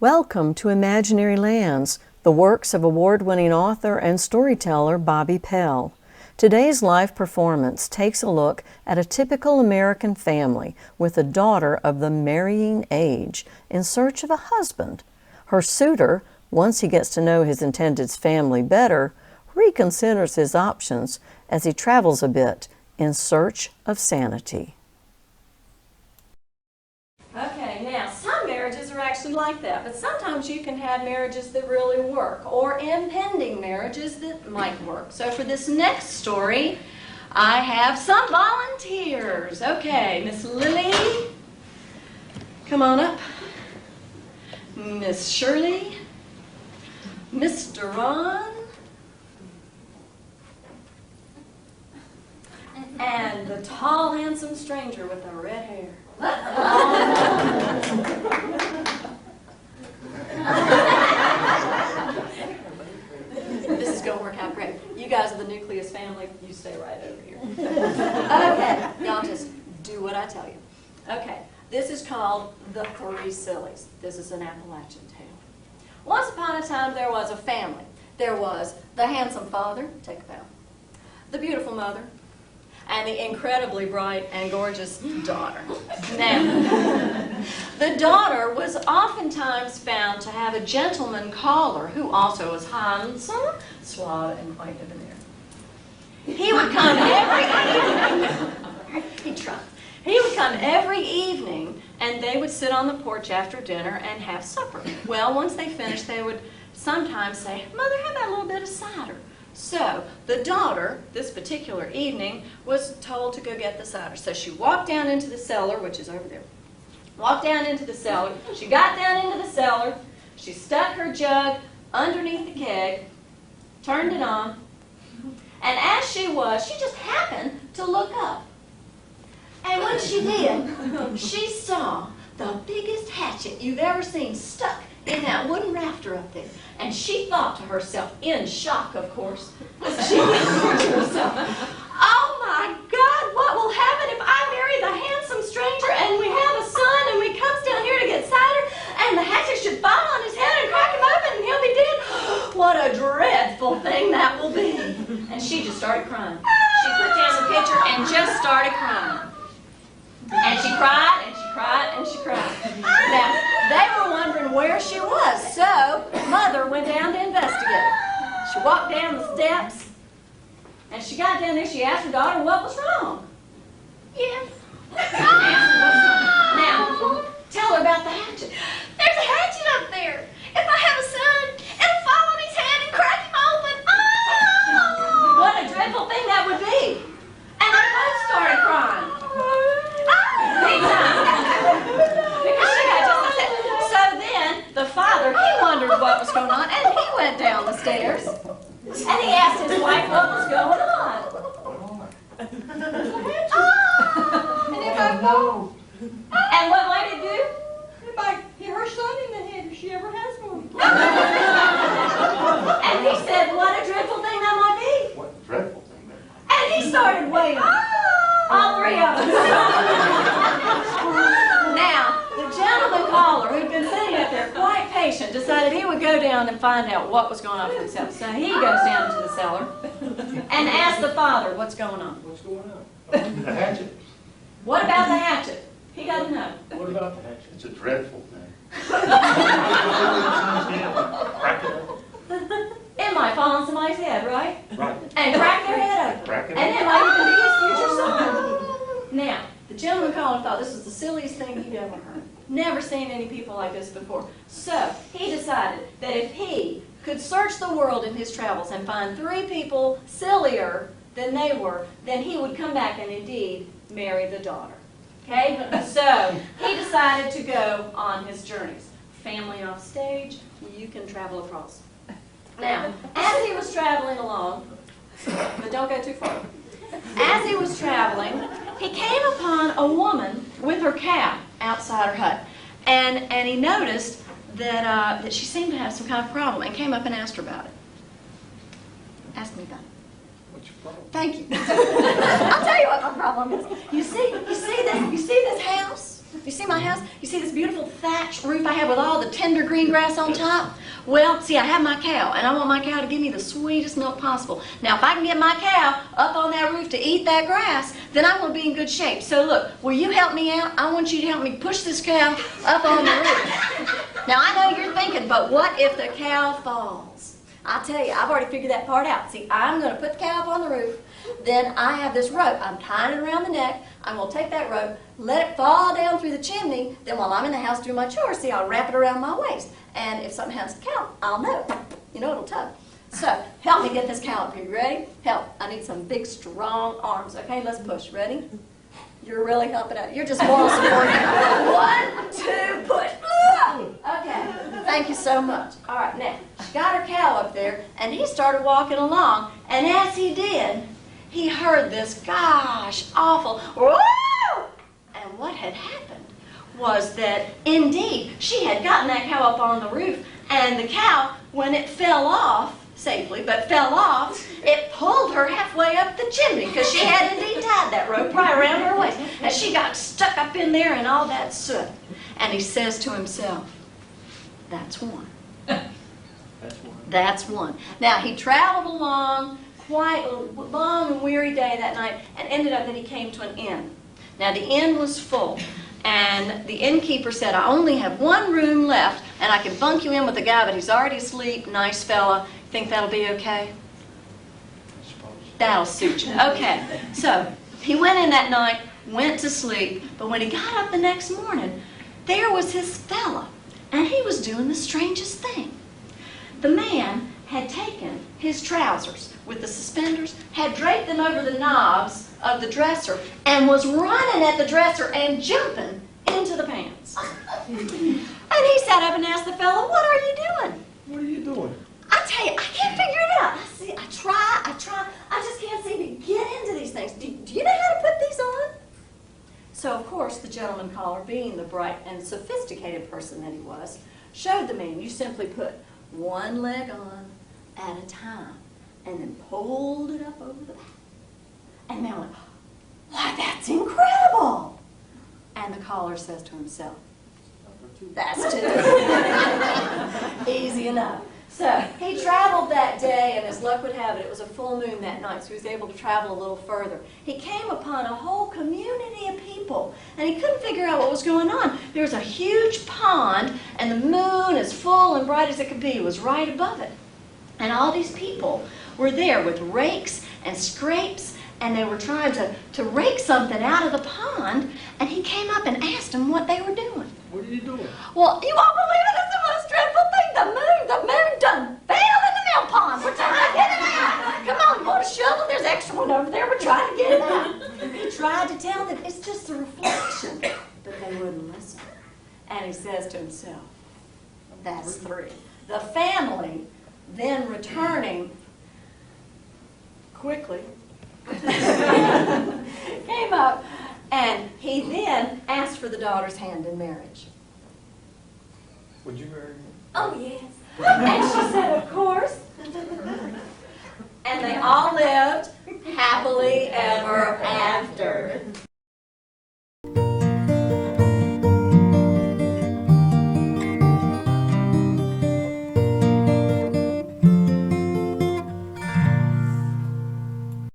Welcome to Imaginary Lands, the works of award-winning author and storyteller Bobby Pell. Today's live performance takes a look at a typical American family with a daughter of the marrying age in search of a husband. Her suitor, once he gets to know his intended's family better, reconsiders his options as he travels a bit in search of sanity. Okay, now some marriages are actually like that, but sometimes you can have marriages that really work, or impending marriages that might work. So for this next story, I have some volunteers. Okay, Miss Lily, come on up. Miss Shirley, Mr. Ron, and the tall, handsome stranger with the red hair. This is going to work out great. You guys are the nucleus family. You stay right over here. Okay, y'all just do what I tell you. Okay, this is called the Three Sillies. This is an Appalachian tale. Once upon a time, there was a family. There was the handsome father, take a bow, the beautiful mother, and the incredibly bright and gorgeous daughter. Now, the daughter was oftentimes found to have a gentleman caller who also was handsome, suave, and quite debonair. He would come every evening. He tried. He would come every evening, and they would sit on the porch after dinner and have supper. Well, once they finished, they would sometimes say, "Mother, how about a little bit of cider?" So the daughter, this particular evening, was told to go get the cider. So she walked down into the cellar, which is over there. Walked down into the cellar. She got down into the cellar. She stuck her jug underneath the keg, turned it on, and as she just happened to look up. And when she did, she saw the biggest hatchet you've ever seen stuck in that wooden rafter up there. And she thought to herself, in shock, of course, she thought to herself, "Oh my God, what will happen if I marry the handsome stranger and we have a son and we comes down here to get cider and the hatchet should fall on his head and crack him open and he'll be dead? What a dreadful thing that will be." And she just started crying. She put down the pitcher and just started crying. And she cried, and she cried, and she cried. Now, they were wondering where she was, so Mother went down to investigate. She walked down the steps, and she got down there. She asked her daughter what was wrong. Yes. Now, tell her about the hatchet. There's a hatchet up there. If I have a son, it'll fall on his head and crack him open. Oh! What a dreadful thing that would be. And they both started crying. Big time. Because she got just upset. So then, the father, he wondered what was going on, and he went down the stairs. And he asked his wife what was going on. And if I fall, And what might it do? it might hit her son in the head if she ever has one. And he said, what a dreadful thing that might be. What a dreadful thing that And he started wailing. All three of them. Now, the gentleman caller, who'd been sitting up there quite patient, decided he would go down and find out what was going on with himself. So he goes down into the cellar and asks the father what's going on. What's going on? The hatchet. What about the hatchet? He doesn't know. What about the hatchet? It's a dreadful thing. Crack it open. It might fall on somebody's head, right? Right. And crack their head open. Crack it And it open. might even be his future son. Now, the gentleman caller thought this was the silliest thing he'd ever heard. Never seen any people like this before. So he decided that if he could search the world in his travels and find 3 people sillier than they were, then he would come back and indeed marry the daughter. Okay? So he decided to go on his journeys. Family off stage, you can travel across. Now, as he was traveling along, but don't go too far. As he was traveling, he came upon a woman with her cow outside her hut. And he noticed that she seemed to have some kind of problem and came up and asked her about it. Ask me about it. What's your problem? Thank you. I'll tell you what my problem is. You see this house? You see my house? You see this beautiful thatched roof I have with all the tender green grass on top? Well, see, I have my cow, and I want my cow to give me the sweetest milk possible. Now, if I can get my cow up on that roof to eat that grass, then I'm going to be in good shape. So, look, will you help me out? I want you to help me push this cow up on the roof. Now, I know you're thinking, but what if the cow falls? I'll tell you, I've already figured that part out. See, I'm going to put the cow up on the roof. Then I have this rope. I'm tying it around the neck. I'm going to take that rope, let it fall down through the chimney. Then while I'm in the house doing my chores, see, I'll wrap it around my waist. And if something happens to the cow, I'll know. You know, it'll tug. So, help me get this cow up here. You ready? Help. I need some big, strong arms. Okay, let's push. Ready? You're really helping out. You're just moral support. 1, 2, push. Okay. Thank you so much. All right, now, she got her cow up there, and he started walking along. And as he did, he heard this gosh awful whoa! And what had happened was that indeed she had gotten that cow up on the roof, and the cow, when it fell off safely, but fell off, it pulled her halfway up the chimney because she had indeed tied that rope right around her waist, and she got stuck up in there in all that soot. And he says to himself, "That's one. That's one." Now he traveled along quite a long and weary day that night, and ended up that he came to an inn. Now the inn was full, and the innkeeper said, "I only have one room left, and I can bunk you in with a guy, but he's already asleep, nice fella. Think that'll be okay?" That'll suit you. Okay, so he went in that night, went to sleep, but when he got up the next morning, there was his fella, and he was doing the strangest thing. The man had taken his trousers with the suspenders, had draped them over the knobs of the dresser, and was running at the dresser and jumping into the pants. And he sat up and asked the fellow, "What are you doing?" What are you doing? I tell you, I can't figure it out. I try, I just can't seem to get into these things. Do you know how to put these on? So, of course, the gentleman caller, being the bright and sophisticated person that he was, showed the man you simply put one leg on at a time, and then pulled it up over the back. And the man went, "Why, that's incredible!" And the caller says to himself, "That's two." Easy enough. So he traveled that day, and as luck would have it, it was a full moon that night, so he was able to travel a little further. He came upon a whole community of people, and he couldn't figure out what was going on. There was a huge pond, and the moon, as full and bright as it could be, was right above it. And all these people were there with rakes and scrapes, and they were trying to rake something out of the pond, and he came up and asked them what they were doing. What are you doing? "Well, you won't believe it, it's the most dreadful thing. The moon done fell in the mill pond. We're trying to get it out. Come on, you want a shovel? There's an extra one over there. We're trying to get it out." He tried to tell them it's just a reflection, but they wouldn't listen. And he says to himself, "That's three." The family then returning quickly came up, and he then asked for the daughter's hand in marriage. Would you marry me? "Oh, yes." And she said, "Of course." And they all lived happily ever